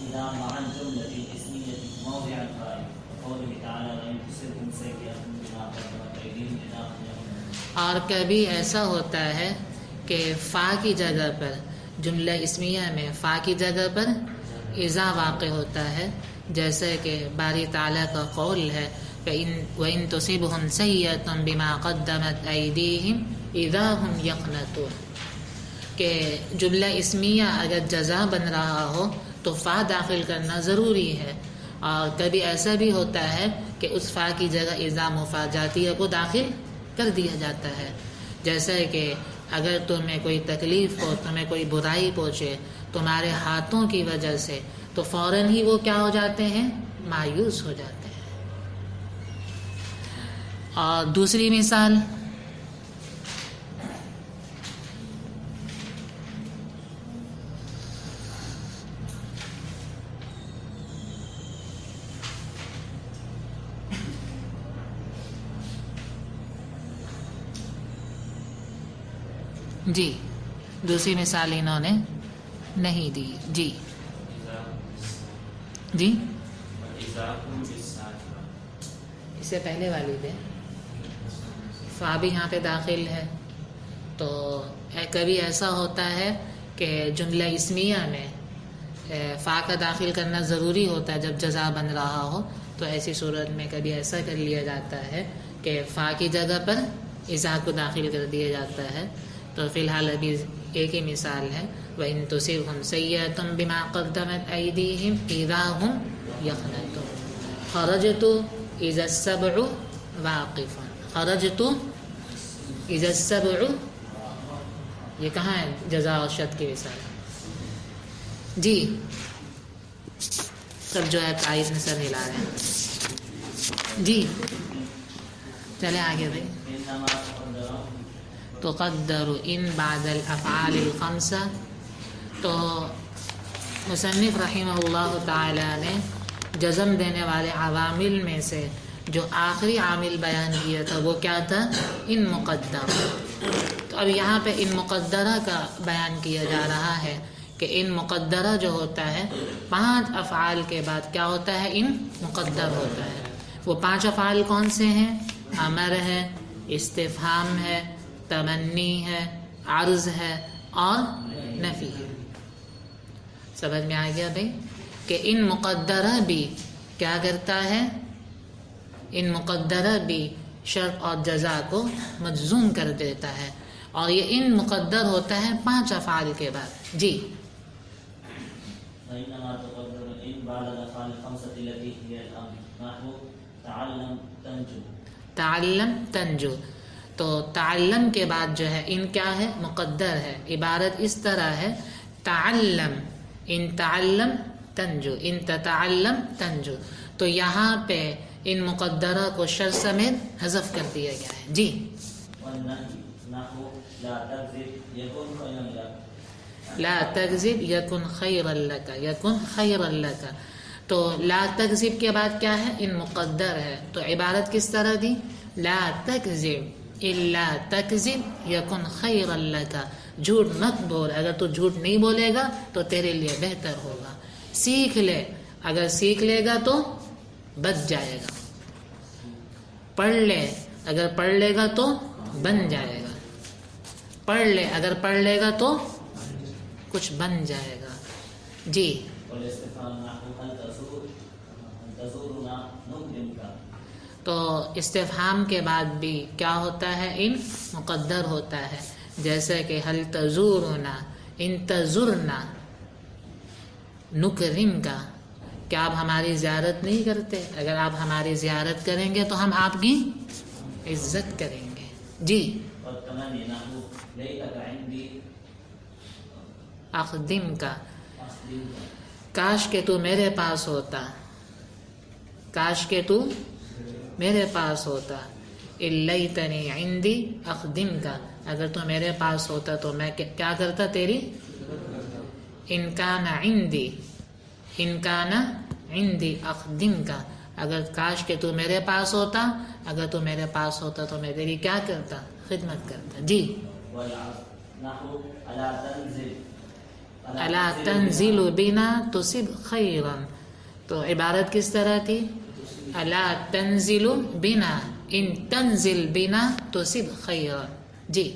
إذا مع الجملة الاسمية موضع الفاعل وقوله تعالى وإن تصبهم سيئة بما قدمت أيديهم إذا هم يقولون. اور کبھی ایسا ہوتا ہے کہ فا کی جگہ پر جملہ اسمیہ میں فا کی جگہ پر اذا واقع ہوتا ہے، جیسے کہ باری تعالیٰ کا قول ہے وَإِن تُصِبْهُمْ سَيِّئَةٌ بِمَا قَدَّمَتْ أَيْدِيهِمْ إِذَا هُمْ يَقْنَطُونَ کہ جملہ اسمیہ اگر جزا بن رہا ہو تو فا داخل کرنا ضروری ہے، اور کبھی ایسا بھی ہوتا ہے کہ اس فا کی جگہ اذا مفاجاتیہ کو داخل کر دیا جاتا ہے، جیسے کہ اگر تمہیں کوئی تکلیف ہو، تمہیں کوئی برائی پہنچے تمہارے ہاتھوں کی وجہ سے، تو فوراً ہی وہ کیا ہو جاتے ہیں؟ مایوس ہو جاتے ہیں۔ اور دوسری مثال جی، دوسری مثال انہوں نے نہیں دی۔ جی جی اس سے پہلے والی پہ فا بھی یہاں پہ داخل ہے، تو کبھی ایسا ہوتا ہے کہ جملہ اسمیہ میں فا کا داخل کرنا ضروری ہوتا ہے جب جزا بن رہا ہو، تو ایسی صورت میں کبھی ایسا کر لیا جاتا ہے کہ فا کی جگہ پر اذا کو داخل کر دیا جاتا ہے۔ تو فی الحال ابھی ایک ہی مثال ہے وَإِن تُصِبْهُمْ سَيِّئَةٌ بِمَا قَدَّمَتْ أَيْدِيهِمْ إِذَا هُمْ يَقْنَطُونَ خَرَجْتُ إِذَا السَّبْعُ وَاقِفٌ خَرَجْتُ إِذَا السَّبْعُ، یہ کہاں ہے جزا اور شرط کی مثال؟ جی سب جو ہے قائد میں سر ہلا رہے ہیں۔ جی چلیں آگے بھائی۔ تقدر ان بعد الافعال الخمسہ، تو مصنف رحمہ اللہ تعالی نے جزم دینے والے عوامل میں سے جو آخری عامل بیان کیا تھا وہ کیا تھا؟ ان مقدر۔ تو اب یہاں پہ ان مقدرہ کا بیان کیا جا رہا ہے کہ ان مقدرہ جو ہوتا ہے 5 افعال کے بعد کیا ہوتا ہے؟ ان مقدر ہوتا ہے۔ وہ 5 افعال کون سے ہیں؟ امر ہے، استفہام ہے، تمنی ہے، عرض ہے اور نفی ہے۔ سمجھ میں آ گیا بھائی کہ ان مقدرہ بھی کیا کرتا ہے؟ ان مقدرہ بھی شرط اور جزا کو مجزوم کر دیتا ہے، اور یہ ان مقدر ہوتا ہے 5 افعال کے بعد۔ جی فإنما تقدر إن بعد الأفعال الخمسة التي هي الأمر نحو تعلم تنجو تعلم تنجو، تو تعلم کے بعد جو ہے ان کیا ہے؟ مقدر ہے۔ عبارت اس طرح ہے تعلم ان تعلم تنجو ان تتعلم تنجو، تو یہاں پہ ان مقدرہ کو شرط سمیت حذف کر دیا گیا ہے۔ جی والنهي نحو لا تكذب يكن خيرا لك لا تکذب یکن خیرا لک یکن خیرا لک، تو لا تکذب کے بعد کیا ہے؟ ان مقدر ہے، تو عبارت کس طرح دی؟ لا تکذب الا تکذب یکن خیرا لک، جھوٹ مت بول، اگر تو جھوٹ نہیں بولے گا تو تیرے لیے بہتر ہوگا۔ سیکھ لے، اگر سیکھ لے گا تو بچ جائے گا۔ پڑھ لے، اگر پڑھ لے گا تو بن جائے گا۔ پڑھ لے، اگر پڑھ لے گا تو کچھ بن جائے گا۔ جی والاستفهام نحو هل تزورنا نكرمك، تو استفہام کے بعد بھی کیا ہوتا ہے؟ ان مقدر ہوتا ہے، جیسے کہ حل تزورنا ان تزورنا نکرم کا، کیا آپ ہماری زیارت نہیں کرتے؟ اگر آپ ہماری زیارت کریں گے تو ہم آپ کی عزت کریں گے۔ جی والتمني نحو ليتك عندي اخدم کا، أخدمك کاش کہ تو میرے پاس ہوتا، کاش کہ تو میرے پاس ہوتا۔ الیتنی عندی اخدم کا، اگر تو میرے پاس ہوتا تو میں کیا کرتا؟ تیری ان کان عندی ان کان عندی اخدم کا، اگر کاش کہ تو میرے پاس ہوتا، اگر تو میرے پاس ہوتا تو میں تیری کیا کرتا؟ خدمت کرتا۔ جی والعصر نحو ألا تنزل الا تنزل بنا تصب خیرا، تو عبارت کس طرح تھی؟ الا تنزل بنا، ان تنزل بنا تصب خیرا. جی.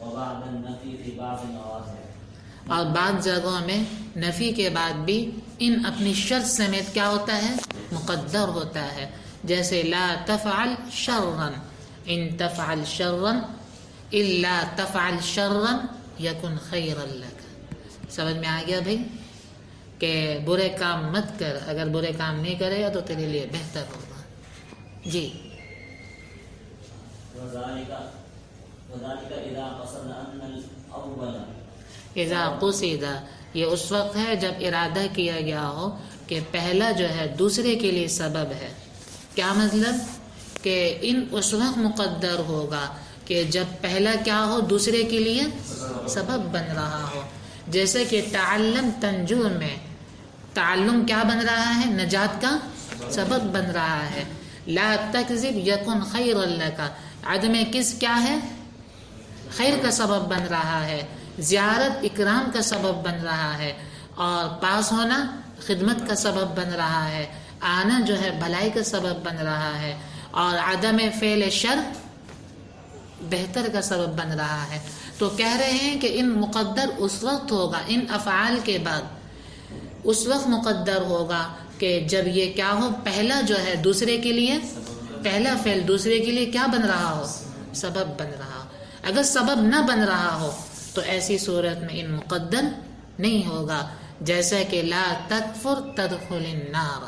وبعد النفي في بعض المواضع، اور بعض جگہوں میں نفی کے بعد بھی ان اپنی شرط سمیت کیا ہوتا ہے؟ مقدر ہوتا ہے. جیسے لا تفعل شرا ان تفعل شرا الا تفعل شرا یکن خیرا لک. سمجھ میں آ گیا بھائی کہ برے کام مت کر، اگر برے کام نہیں کرے گا تو تیرے لیے بہتر ہوگا. جی. وذلك اذا قصد ان الاول، اذا قصد، یہ اس وقت ہے جب ارادہ کیا گیا ہو کہ پہلا جو ہے دوسرے کے لیے سبب ہے. کیا مطلب؟ کہ ان اس وقت مقدر ہوگا کہ جب پہلا کیا ہو دوسرے کے لیے سبب بن رہا ہو. جیسے کہ تعلم تنجو میں تعلم کیا بن رہا ہے؟ نجات کا سبب بن رہا ہے. لا تکذب یکن خیر لک، عدم کس کیا ہے؟ خیر کا سبب بن رہا ہے. زیارت اکرام کا سبب بن رہا ہے، اور پاس ہونا خدمت کا سبب بن رہا ہے. آنا جو ہے بھلائی کا سبب بن رہا ہے، اور عدم فعل شر بہتر کا سبب بن رہا ہے. تو کہہ رہے ہیں کہ ان مقدر اس وقت ہوگا، ان افعال کے بعد اس وقت مقدر ہوگا کہ جب یہ کیا ہو، پہلا جو ہے دوسرے کے لیے، پہلا فعل دوسرے کے لیے کیا بن رہا ہو؟ سبب بن رہا ہو. اگر سبب نہ بن رہا ہو تو ایسی صورت میں ان مقدر نہیں ہوگا. جیسا کہ لا تکفر تدخل النار،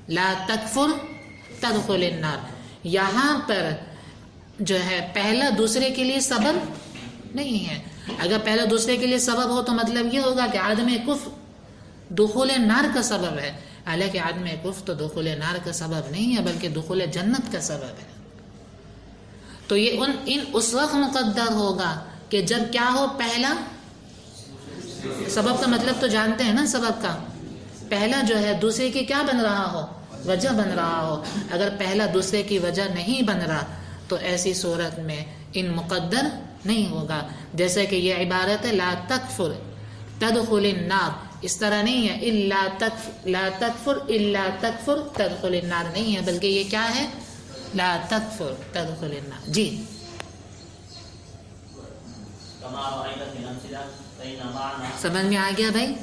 لا تکفر تدخل النار، یہاں پر جو ہے پہلا دوسرے کے لیے سبب نہیں ہے. اگر پہلا دوسرے کے لیے سبب ہو تو مطلب یہ ہوگا کہ عدم کفر دخول نار کا سبب ہے، حالانکہ عدم کفر تو دخول نار کا سبب نہیں ہے بلکہ دخول جنت کا سبب ہے. تو یہ ان اس وقت مقدر ہوگا کہ جب کیا ہو، پہلا سبب کا مطلب تو جانتے ہیں نا، سبب کا پہلا جو ہے دوسرے کی کیا بن رہا ہو؟ وجہ بن رہا ہو. اگر پہلا دوسرے کی وجہ نہیں بن رہا تو ایسی صورت میں ان مقدر نہیں ہوگا. جیسے کہ یہ عبارت ہے لا تکفر تدخل النار، اس طرح نہیں ہے لا تکفر الا تکفر تدخل النار نہیں ہے، بلکہ یہ کیا ہے؟ لا تکفر تدخل النار. جی. كما رأيت في الأمثلة فإن معنى سمجھ میں آ گیا بھائی؟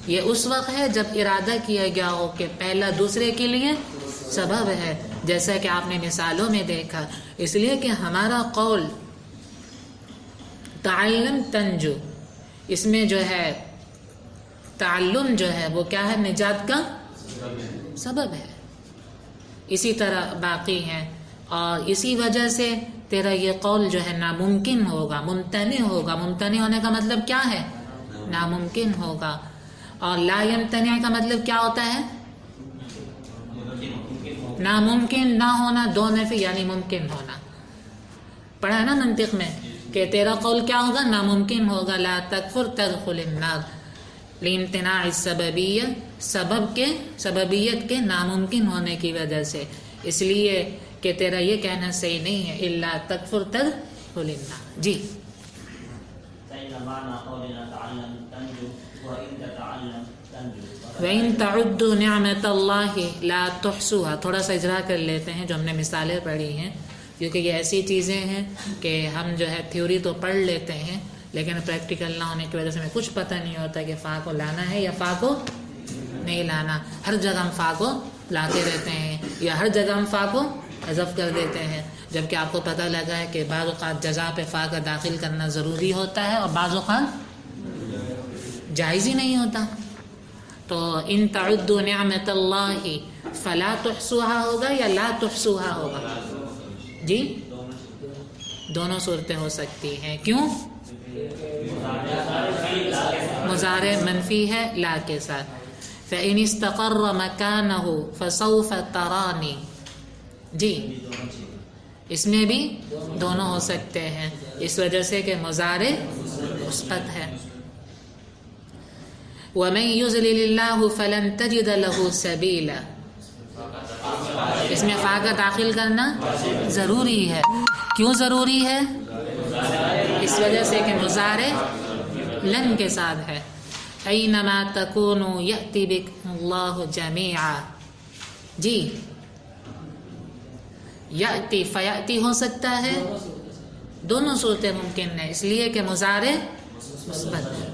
یہ اس وقت ہے جب ارادہ کیا گیا ہو کہ پہلا دوسرے کے لیے سبب ہے، جیسا کہ آپ نے مثالوں میں دیکھا. اس لیے کہ ہمارا قول تعلم تنجو، اس میں جو ہے تعلم جو ہے وہ کیا ہے؟ نجات کا سبب ہے. اسی طرح باقی ہیں، اور اسی وجہ سے تیرا یہ قول جو ہے ناممکن ہوگا، ممتنع ہوگا. ممتنع ہونے کا مطلب کیا ہے؟ ناممکن ہوگا. اور لا یمتنع کا مطلب کیا ہوتا ہے؟ ناممکن نہ ہونا، دو نفی یعنی ممکن ہونا. پڑھا ہے نا منطق میں کہ تیرا قول کیا ہوگا؟ ناممکن ہوگا. لا تکفر تدخل النار لامتناع السببیہ، سببیت کے ناممکن ہونے کی وجہ سے. اس لیے کہ تیرا یہ کہنا صحیح نہیں ہے الا تکفر تدخل النار. جی. فإن معنى قولنا تعلم تنجو وإن تتعلم تنجو. وَإِن تَعُدُّوا نِعْمَةَ اللَّهِ لَا تُحْصُوهَا. تھوڑا سا اجرا کر لیتے ہیں جو ہم نے مثالیں پڑھی ہیں، کیونکہ یہ ایسی چیزیں ہیں کہ ہم جو ہے تھیوری تو پڑھ لیتے ہیں لیکن پریکٹیکل نہ ہونے کی وجہ سے ہمیں کچھ پتہ نہیں ہوتا کہ فا کو لانا ہے یا فا کو نہیں لانا. ہر جگہ ہم فا کو لاتے رہتے ہیں یا ہر جگہ ہم فا کو حذف کر دیتے ہیں، جبکہ آپ کو پتہ لگا ہے کہ بعض اوقات جزا پہ فا کا داخل کرنا ضروری ہوتا ہے اور بعض اوقات جائز ہی نہیں ہوتا. تو ان تعدوا نعمت اللہ فلا تحصوها ہوگا یا لا تحصوها ہوگا؟ جی دونوں صورتیں ہو سکتی ہیں. کیوں؟ مضارع منفی ہے لا کے ساتھ. فإن استقر مكانه فسوف تراني. جی اس میں بھی دونوں ہو سکتے ہیں اس وجہ سے کہ مضارع مثبت ہے. وَمَن يُضْلِلِ اللَّهُ فَلَن تَجِدَ لَهُ سَبِيلًا. اس میں فا کا داخل کرنا ضروری ہے. کیوں ضروری ہے؟ اس وجہ سے کہ مضارع لن کے ساتھ ہے. اینما تکونوا یأتی بکم اللہ جمیعا. جی یأتی فیأتی ہو سکتا ہے، دونوں صورتیں ممکن ہیں، اس لیے کہ مضارع مثبت ہے.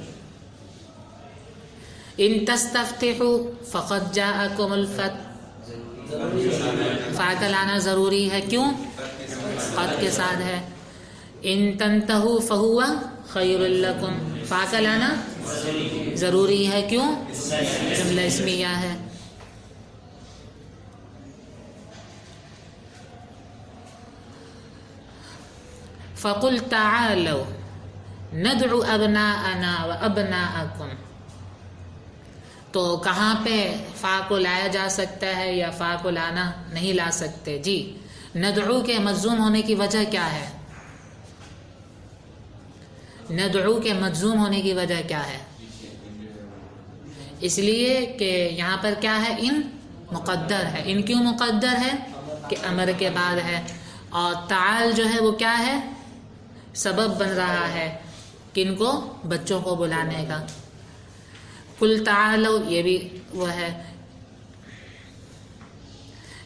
ان تستفتحوا فقد جاءکم الفتح، فا کا لانا ضروری ہے، کیوں؟ قد کے ساتھ ہے. ان تنتہوا فہو خیر لکم، فا کا لانا ضروری ہے، کیوں؟ جملہ اسمیہ ہے. فقل تعالوا ندعو ابناءنا وابناءکم، تو کہاں پہ فا کو لایا جا سکتا ہے یا فا کو لانا نہیں لا سکتے؟ جی ندعو کے مجزوم ہونے کی وجہ کیا ہے؟ ندعو کے مجزوم ہونے کی وجہ کیا ہے؟ اس لیے کہ یہاں پر کیا ہے؟ ان مقدر ہے. ان کیوں مقدر ہے؟ کہ امر کے بعد ہے. اور تعال جو ہے وہ کیا ہے؟ سبب بن رہا ہے کن کو؟ بچوں کو بلانے کا. قل تعالوا یہ بھی وہ ہے.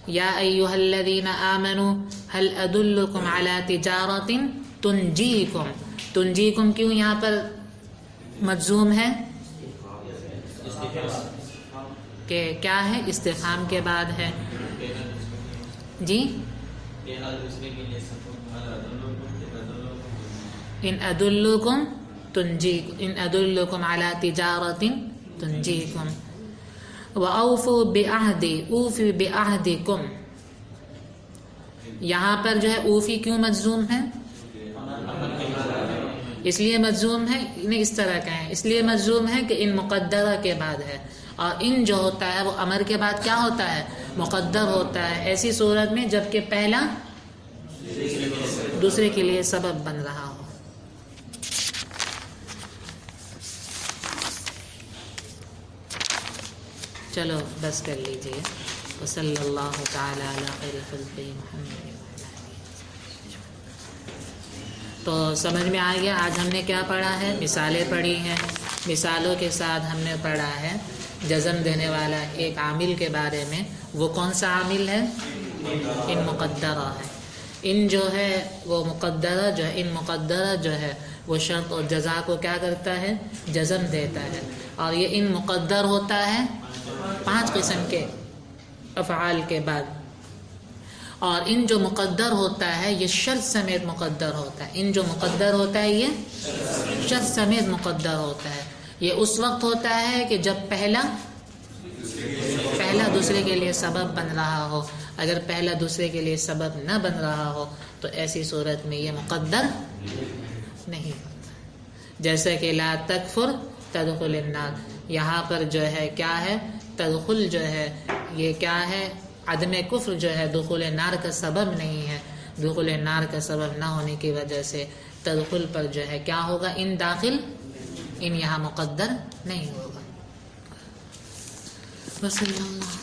یا ایھا الذین آمنوا هل ادلکم علی تجارۃ تنجیکم. تنجیکم کیوں یہاں پر مجزوم ہے؟ کہ کیا ہے؟ استفہام کے بعد ہے. جی ان ادلکم تنجیکم، ان ادلکم علی تجارۃ تنجیکم. وَأَوْفُوا بِعَهْدِي أُوفِ بِعَهْدِكُمْ. یہاں پر جو ہے اوفی کیوں مجزوم ہے؟ اس لیے مجزوم ہے، انہیں اس طرح کہیں، اس لیے مجزوم ہے کہ ان مقدرہ کے بعد ہے. اور ان جو ہوتا ہے وہ امر کے بعد کیا ہوتا ہے؟ مقدر ہوتا ہے. ایسی صورت میں جب کہ پہلا دوسرے کے لیے سبب بن رہا ہو. چلو بس کر لیجیے. وصلی اللہ تعالی علی خیر خلقہ محمد. تو سمجھ میں آ گیا آج ہم نے کیا پڑھا ہے؟ مثالیں پڑھی ہیں. مثالوں کے ساتھ ہم نے پڑھا ہے جزم دینے والا ایک عامل کے بارے میں. وہ کون سا عامل ہے؟ ان مقدرہ ہے. ان جو ہے وہ مقدرہ جو ہے، ان مقدرہ جو ہے وہ شرط اور جزا کو کیا کرتا ہے؟ جزم دیتا ہے. اور یہ ان مقدر ہوتا ہے 5 قسم کے افعال کے بعد. اور ان جو مقدر ہوتا ہے یہ شرط سمیت مقدر ہوتا ہے. ان جو مقدر ہوتا ہے یہ شرط سمیت مقدر ہوتا ہے. یہ اس وقت ہوتا ہے کہ جب پہلا دوسرے کے لیے سبب بن رہا ہو. اگر پہلا دوسرے کے لیے سبب نہ بن رہا ہو تو ایسی صورت میں یہ مقدر نہیں ہوتا. جیسے کہ لا تکفر تدخل النار، یہاں پر جو ہے کیا ہے؟ تدخل جو ہے یہ کیا ہے؟ عدم کفر جو ہے دخول نار کا سبب نہیں ہے. دخول نار کا سبب نہ ہونے کی وجہ سے تدخل پر جو ہے کیا ہوگا؟ ان داخل، ان یہاں مقدر نہیں ہوگا. بس اللہ